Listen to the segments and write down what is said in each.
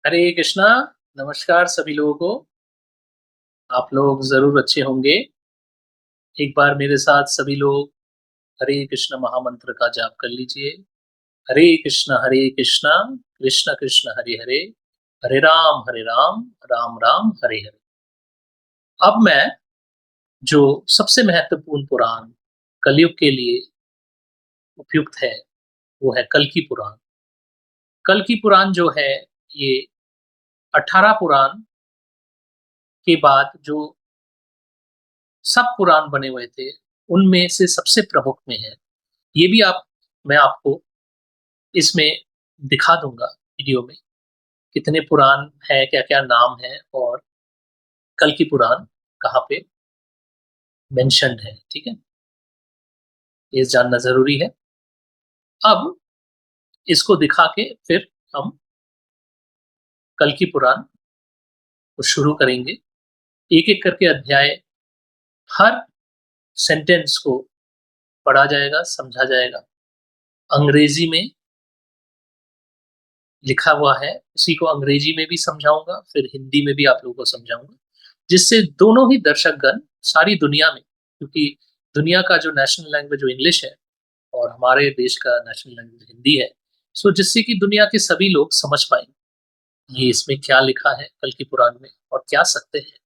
हरे कृष्णा। नमस्कार सभी लोगों को। आप लोग ज़रूर अच्छे होंगे। एक बार मेरे साथ सभी लोग हरे कृष्ण महामंत्र का जाप कर लीजिए। हरे कृष्णा, कृष्ण कृष्ण हरे हरे, हरे राम, राम राम हरे हरे। अब मैं जो सबसे महत्वपूर्ण पुराण कलयुग के लिए उपयुक्त है, वो है कल की पुराण। कल की पुराण जो है, ये 18 पुराण के बाद जो सब पुराण बने हुए थे, उनमें से सबसे प्रमुख में है। ये भी मैं आपको इसमें दिखा दूंगा वीडियो में, कितने पुराण है, क्या क्या नाम है और कल की पुराण कहाँ पे मेंशन्ड है। ठीक है, ये जानना जरूरी है। अब इसको दिखा के फिर हम कल की पुराण को शुरू करेंगे। एक एक करके अध्याय, हर सेंटेंस को पढ़ा जाएगा, समझा जाएगा। अंग्रेजी में लिखा हुआ है, उसी को अंग्रेजी में भी समझाऊंगा, फिर हिंदी में भी आप लोगों को समझाऊंगा, जिससे दोनों ही दर्शकगण सारी दुनिया में, क्योंकि दुनिया का जो नेशनल लैंग्वेज जो इंग्लिश है और हमारे देश का नेशनल लैंग्वेज हिंदी है, सो जिससे कि दुनिया के सभी लोग समझ पाएंगे ये इसमें क्या लिखा है कल की पुराण में और क्या सकते हैं।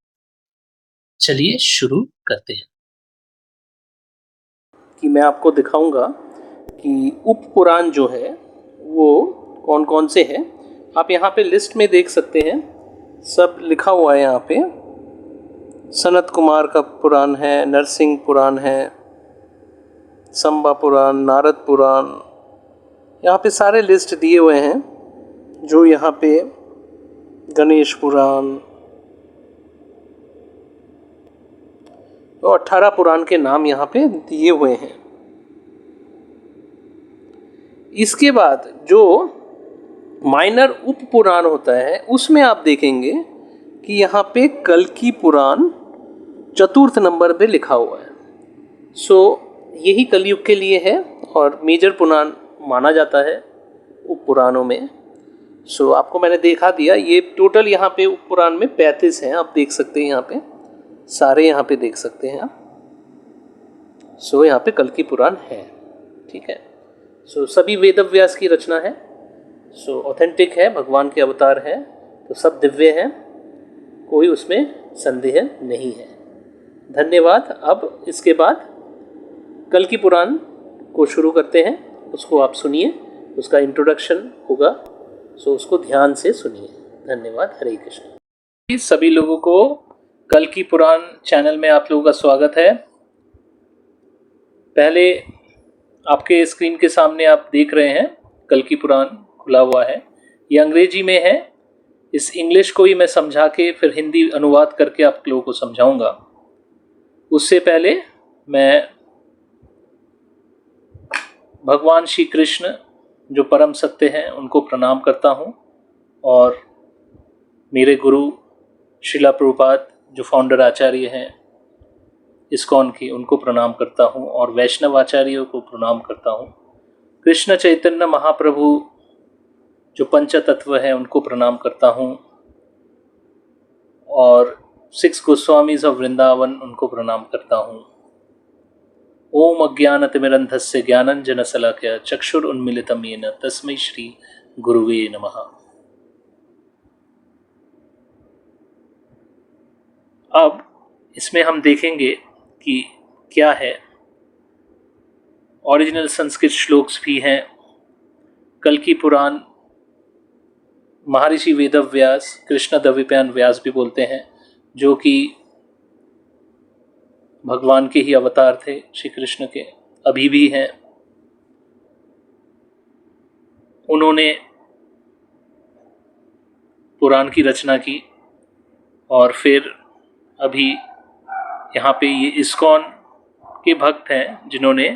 चलिए शुरू करते हैं। कि मैं आपको दिखाऊंगा कि उप पुराण जो है वो कौन कौन से हैं। आप यहाँ पे लिस्ट में देख सकते हैं, सब लिखा हुआ है। यहाँ पे सनत कुमार का पुराण है, नरसिंह पुराण है, संबा पुराण, नारद पुराण, यहाँ पे सारे लिस्ट दिए हुए हैं। जो यहाँ पे गणेश पुराण, तो 18 पुराण के नाम यहाँ पे दिए हुए हैं। इसके बाद जो माइनर उप पुराण होता है, उसमें आप देखेंगे कि यहाँ पे कल की पुराण चतुर्थ नंबर पे लिखा हुआ है। सो यही कलयुग के लिए है और मेजर पुराण माना जाता है उप पुराणों में। सो आपको मैंने दिखा दिया, ये टोटल यहाँ पे उप पुराण में 35 हैं। आप देख सकते हैं यहाँ पे सारे, यहाँ पे देख सकते हैं आप। सो यहाँ पे कल की पुराण है। ठीक है, सो सभी वेद व्यास की रचना है। सो ऑथेंटिक है, भगवान के अवतार है, तो सब दिव्य हैं, कोई उसमें संदेह नहीं है। धन्यवाद। अब इसके बाद कल की पुराण को शुरू करते हैं, उसको आप सुनिए, उसका इंट्रोडक्शन होगा, सो उसको ध्यान से सुनिए। धन्यवाद। हरे कृष्ण। सभी लोगों को कल की पुराण चैनल में आप लोगों का स्वागत है। पहले आपके स्क्रीन के सामने आप देख रहे हैं कल की पुराण खुला हुआ है, ये अंग्रेजी में है। इस इंग्लिश को ही मैं समझा के फिर हिंदी अनुवाद करके आप लोगों को समझाऊंगा। उससे पहले मैं भगवान श्री कृष्ण जो परम सत्य हैं उनको प्रणाम करता हूं, और मेरे गुरु श्रीला प्रभुपाद जो फाउंडर आचार्य हैं इस्कॉन की, उनको प्रणाम करता हूं, और वैष्णव आचार्यों को प्रणाम करता हूं। कृष्ण चैतन्य महाप्रभु जो पंच तत्व हैं उनको प्रणाम करता हूं, और 6 गोस्वामीज ऑफ वृंदावन उनको प्रणाम करता हूं। ओम अज्ञानतिमिरन्धस्य ज्ञानांजनशलाकया चक्षुरुन्मीलितं येन तस्मै श्री गुरुवे नमः। अब इसमें हम देखेंगे कि क्या है। ओरिजिनल संस्कृत श्लोक्स भी हैं। कल की पुराण महर्षि वेदव्यास, कृष्ण द्वैपायन व्यास भी बोलते हैं, जो कि भगवान के ही अवतार थे, श्री कृष्ण के, अभी भी हैं। उन्होंने पुराण की रचना की, और फिर अभी यहाँ पे ये इस्कॉन के भक्त हैं जिन्होंने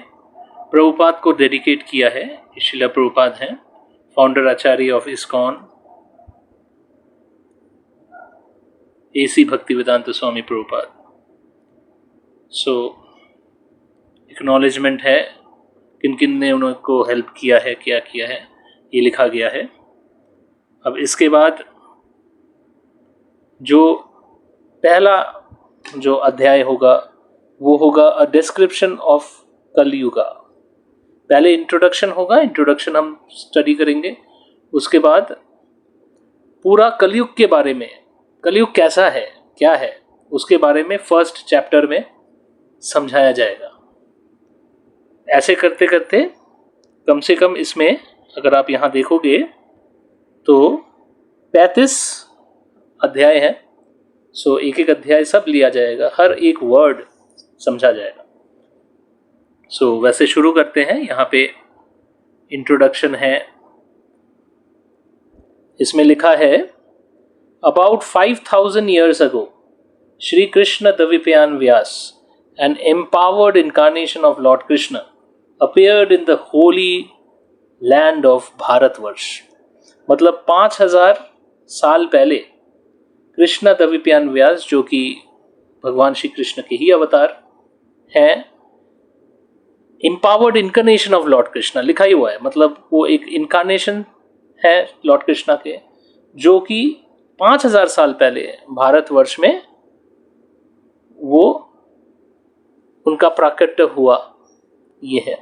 प्रभुपाद को डेडिकेट किया है। श्रीला प्रभुपाद हैं founder Acharya of ISKCON, AC Bhaktivedanta Swami Prabhupada. So acknowledgement है किन किन ने उनको हेल्प किया है, क्या किया है, ये लिखा गया है। अब इसके बाद जो पहला जो अध्याय होगा वो होगा अ डिस्क्रिप्शन ऑफ कलयुगा। पहले इंट्रोडक्शन होगा, इंट्रोडक्शन हम स्टडी करेंगे, उसके बाद पूरा कलयुग के बारे में, कलयुग कैसा है, क्या है, उसके बारे में फर्स्ट चैप्टर में समझाया जाएगा। ऐसे करते करते कम से कम इसमें अगर आप यहाँ देखोगे तो 35 अध्याय है। सो एक एक अध्याय सब लिया जाएगा, हर एक वर्ड समझा जाएगा। सो वैसे शुरू करते हैं। यहाँ पे इंट्रोडक्शन है, इसमें लिखा है about 5000 years ago Shri Krishna Dvipyan Vyas, an empowered incarnation of Lord Krishna, appeared in the holy land of Bharatvarsh। मतलब 5000 साल पहले कृष्ण द्विपयान व्यास, जो कि भगवान श्री कृष्ण के ही अवतार हैं, empowered incarnation of Lord Krishna लिखा ही हुआ है, मतलब वो एक इनकारनेशन है लॉर्ड कृष्णा के, जो कि 5000 साल पहले भारतवर्ष में वो उनका प्राकट्य हुआ। ये है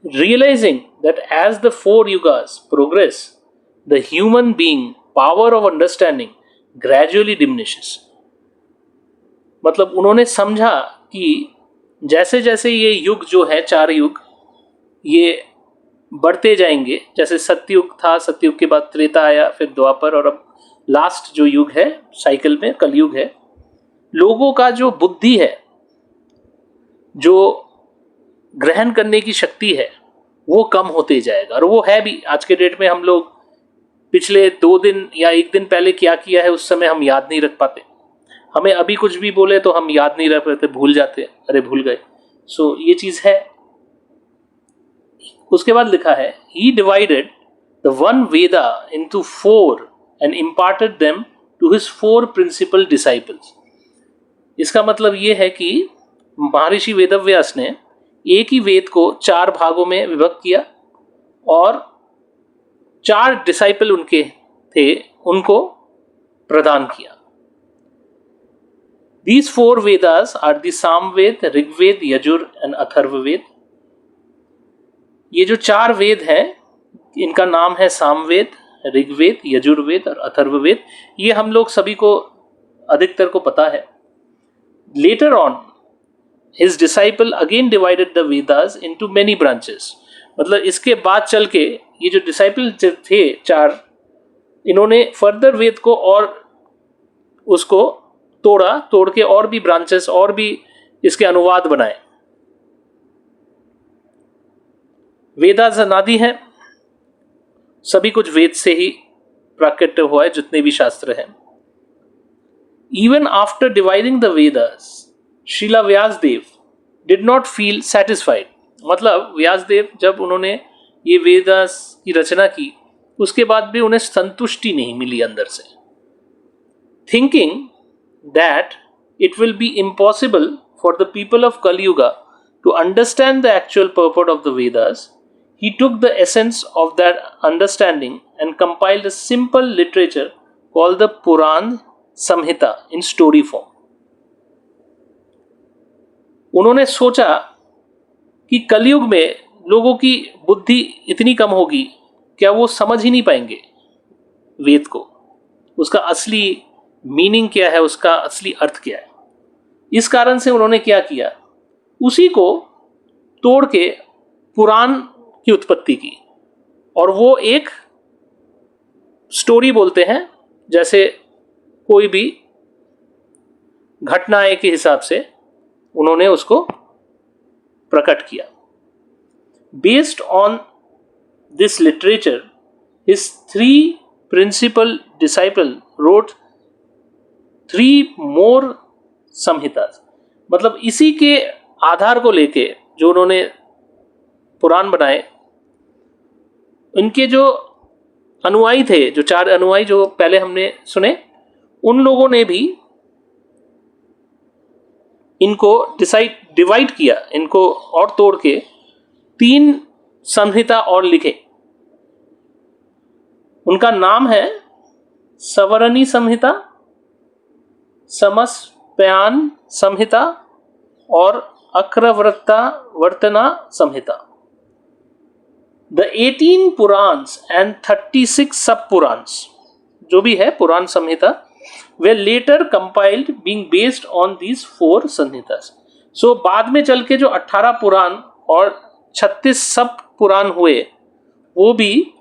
realising that as the 4 yugas progress the human being power of understanding gradually diminishes. मतलब उन्होंने समझा कि जैसे जैसे ये युग जो है, 4 युग, ये बढ़ते जाएंगे। जैसे सतयुग था, सतयुग के बाद त्रेता आया, फिर द्वापर, और अब लास्ट जो युग है साइकिल में कलयुग है। लोगों का जो बुद्धि है, जो ग्रहण करने की शक्ति है, वो कम होते जाएगा। और वो है भी। आज के डेट में हम लोग पिछले 2 दिन या 1 दिन पहले क्या किया है उस समय हम याद नहीं रख पाते। हमें अभी कुछ भी बोले तो हम याद नहीं रख पाते, भूल जाते, अरे भूल गए। सो ये चीज है। उसके बाद लिखा है he divided the one Veda into 4 and imparted them to his 4 principal disciples. इसका मतलब ये है कि महर्षि वेदव्यास ने एक ही वेद को 4 भागों में विभक्त किया और 4 डिसाइपल उनके थे, उनको प्रदान किया। These 4 Vedas are the Samaveda, Rigveda, Yajur and Atharvaveda. ये जो 4 वेद हैं, इनका नाम है सामवेद, ऋग्वेद, यजुर्वेद और अथर्ववेद। ये हम लोग सभी को, अधिकतर को पता है। Later on, his disciple again divided the Vedas into many branches। मतलब इसके बाद चल के ये जो डिसाइपल थे 4, इन्होंने फर्दर वेद को और उसको तोड़ के और भी ब्रांचेस और भी इसके अनुवाद बनाए। वेदास अनादि हैं, सभी कुछ वेद से ही प्राकट्य हुआ है, जितने भी शास्त्र हैं। Even after dividing the Vedas Srila Vyasadeva did not feel satisfied. मतलब व्यासदेव जब उन्होंने ये वेदास की रचना की, उसके बाद भी उन्हें संतुष्टि नहीं मिली अंदर से। Thinking that it will be impossible for the people of Kali Yuga to understand the actual purport of the Vedas, he took the essence of that understanding and compiled a simple literature called the Puran Samhita in story form। उन्होंने सोचा कि कलयुग में लोगों की बुद्धि इतनी कम होगी, क्या वो समझ ही नहीं पाएंगे वेद को, उसका असली मीनिंग क्या है, उसका असली अर्थ क्या है। इस कारण से उन्होंने क्या किया, उसी को तोड़ के पुराण की उत्पत्ति की। और वो एक स्टोरी बोलते हैं, जैसे कोई भी घटनाएं के हिसाब से उन्होंने उसको प्रकट किया। Based on this literature his 3 principal disciple wrote 3 more samhitas. मतलब इसी के आधार को लेके जो उन्होंने पुराण बनाए, इनके जो अनुयायी थे, जो 4 अनुयायी जो पहले हमने सुने, उन लोगों ने भी इनको डिवाइड किया, इनको और तोड़ के 3 संहिता और लिखे। उनका नाम है सवरणी संहिता, समस्पयान संहिता और अक्रवर्तना संहिता. The 18 पुराण्स and 36 सब पुराण्स, जो भी है पुराण संहिता, were later compiled being based on these 4 संहितास. So बाद में चल के जो 18 पुराण और 36 सब पुराण हुए वो भी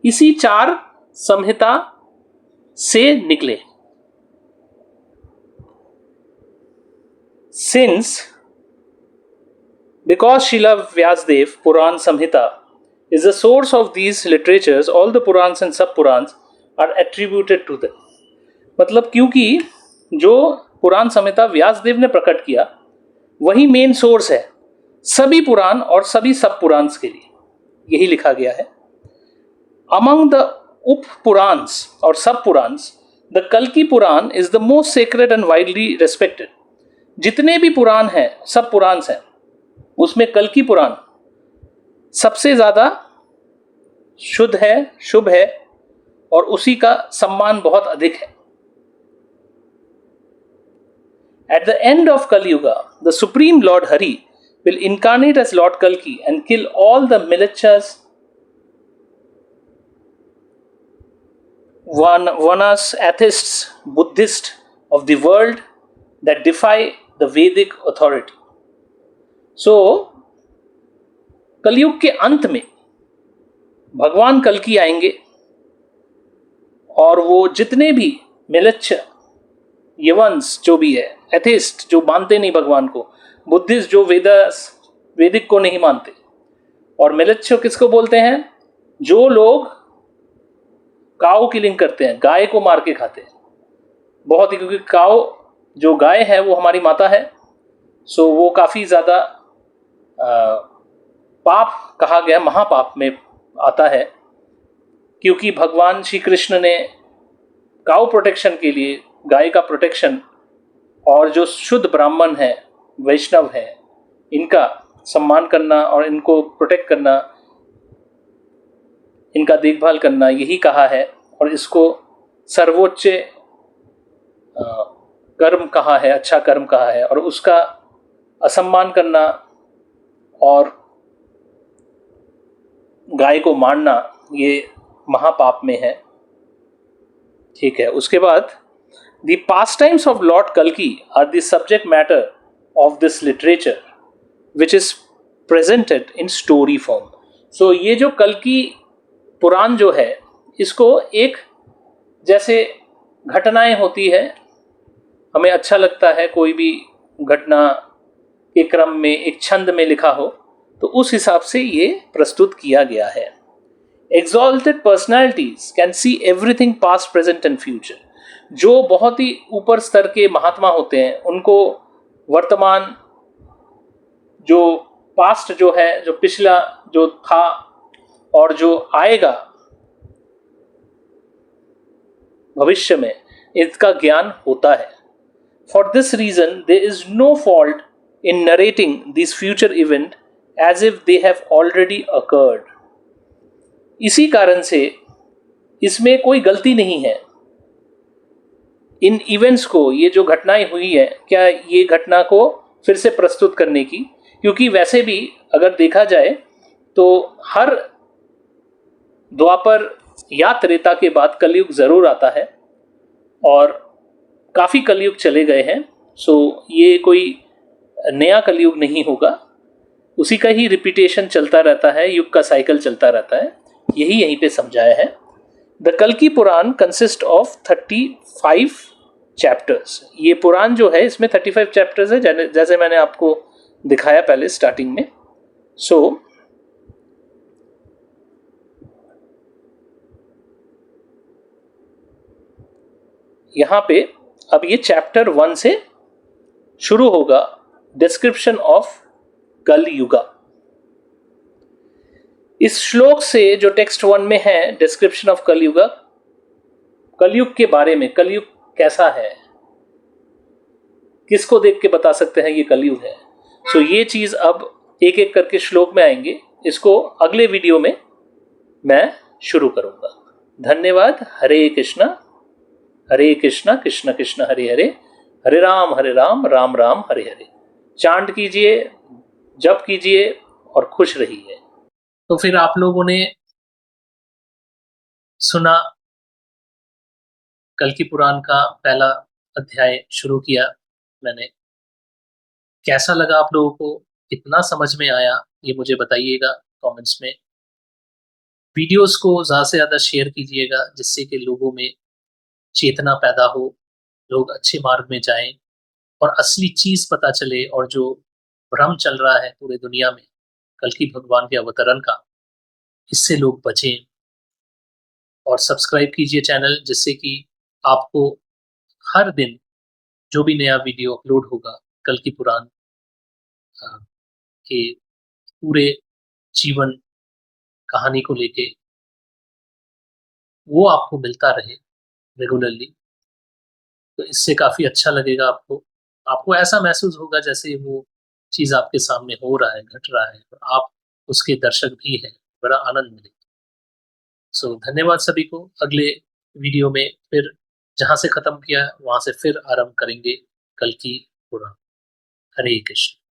इसी 4 संहिता से निकले. Since because Srila Vyasdev Puran Samhita is the source of these literatures, all the Purans and sub-Purans are attributed to them. मतलब क्योंकि जो पुराण संहिता व्यासदेव ने प्रकट किया वही मेन सोर्स है सभी पुराण और सभी सब पुराण के लिए, यही लिखा गया है. Among the उप पुराण्स और सब Puranas, the Kalki Puran is the most sacred and widely respected. जितने भी पुराण हैं, सब पुराण हैं, उसमें कल्कि पुराण सबसे ज्यादा शुद्ध है, शुभ है और उसी का सम्मान बहुत अधिक है. At the end of Kali Yuga, the Supreme Lord Hari will incarnate as Lord Kalki and kill all the milechas, Vanas, atheists, Buddhists of the world that defy the Vedic authority. So, कलयुग के अंत में भगवान कल्कि आएंगे और वो जितने भी मिलच्छ, यवंस जो भी है, एथिस्ट जो मानते नहीं भगवान को, बुद्धिस्ट जो वेदिक को नहीं मानते, और मिलच्छ किसको बोलते हैं? जो लोग काऊ किलिंग करते हैं, गाय को मार के खाते हैं. बहुत ही, क्योंकि काऊ जो गाय है वो हमारी माता है, सो वो काफ़ी ज़्यादा पाप कहा गया, महापाप में आता है, क्योंकि भगवान श्री कृष्ण ने काऊ प्रोटेक्शन के लिए गाय का प्रोटेक्शन और जो शुद्ध ब्राह्मण है, वैष्णव है, इनका सम्मान करना और इनको प्रोटेक्ट करना, इनका देखभाल करना, यही कहा है और इसको सर्वोच्च कर्म कहा है, अच्छा कर्म कहा है, और उसका असम्मान करना और गाय को मारना ये महापाप में है. ठीक है. उसके बाद द पास्टाइम्स ऑफ लॉर्ड कल्कि are the subject matter of this literature which is presented in story form. So ये जो कल्कि पुराण जो है, इसको एक जैसे घटनाएं होती है, हमें अच्छा लगता है कोई भी घटना के क्रम में एक छंद में लिखा हो, तो उस हिसाब से ये प्रस्तुत किया गया है. Exalted personalities can see everything past, present and future. जो बहुत ही ऊपर स्तर के महात्मा होते हैं, उनको वर्तमान, जो पास्ट जो है, जो पिछला जो था और जो आएगा भविष्य में, इसका ज्ञान होता है. For this reason, there is no fault in narrating these future events as if they have already occurred. इसी कारण से इसमें कोई गलती नहीं है इन इवेंट्स को, ये जो घटनाएं हुई है, क्या ये घटना को फिर से प्रस्तुत करने की, क्योंकि वैसे भी अगर देखा जाए तो हर द्वापर या त्रेता के बाद कलयुग जरूर आता है और काफ़ी कलयुग चले गए हैं. सो ये कोई नया कलयुग नहीं होगा, उसी का ही रिपीटेशन चलता रहता है, युग का साइकिल चलता रहता है, यही यहीं पे समझाया है. द कल्कि पुराण कंसिस्ट ऑफ 35 चैप्टर्स. ये पुराण जो है इसमें 35 चैप्टर्स है, जैसे मैंने आपको दिखाया पहले स्टार्टिंग में. सो यहाँ पे अब ये चैप्टर 1 से शुरू होगा, डिस्क्रिप्शन ऑफ कल युगा. इस श्लोक से जो टेक्स्ट 1 में है, डिस्क्रिप्शन ऑफ कल युगा, कलयुग के बारे में, कलयुग कैसा है, किसको देख के बता सकते हैं ये कलयुग है. सो ये चीज अब एक एक करके श्लोक में आएंगे, इसको अगले वीडियो में मैं शुरू करूंगा. धन्यवाद. हरे कृष्णा कृष्ण कृष्ण हरे हरे, हरे राम राम राम हरे हरे। चांट कीजिए, जप कीजिए और खुश रहिए। तो फिर आप लोगों ने सुना कल्कि पुराण का पहला अध्याय शुरू किया मैंने। कैसा लगा आप लोगों को? कितना समझ में आया? ये मुझे बताइएगा कमेंट्स में। वीडियोस को ज़्यादा से ज़्यादा शेयर कीजिएगा जिससे कि लोगों में चेतना पैदा हो, लोग अच्छे मार्ग में जाएं और असली चीज़ पता चले, और जो भ्रम चल रहा है पूरी दुनिया में कल्कि भगवान के अवतरण का, इससे लोग बचें। और सब्सक्राइब कीजिए चैनल जिससे कि आपको हर दिन जो भी नया वीडियो अपलोड होगा कल्कि पुराण के पूरे जीवन कहानी को लेके, वो आपको मिलता रहे रेगुलरली। तो इससे काफ़ी अच्छा लगेगा आपको। आपको ऐसा महसूस होगा जैसे वो चीज़ आपके सामने हो रहा है, घट रहा है और आप उसके दर्शक भी हैं। बड़ा आनंद मिलेगा। सो धन्यवाद सभी को। अगले वीडियो में फिर जहाँ से ख़त्म किया वहाँ से फिर आरंभ करेंगे कल की पुराण। हरे कृष्ण।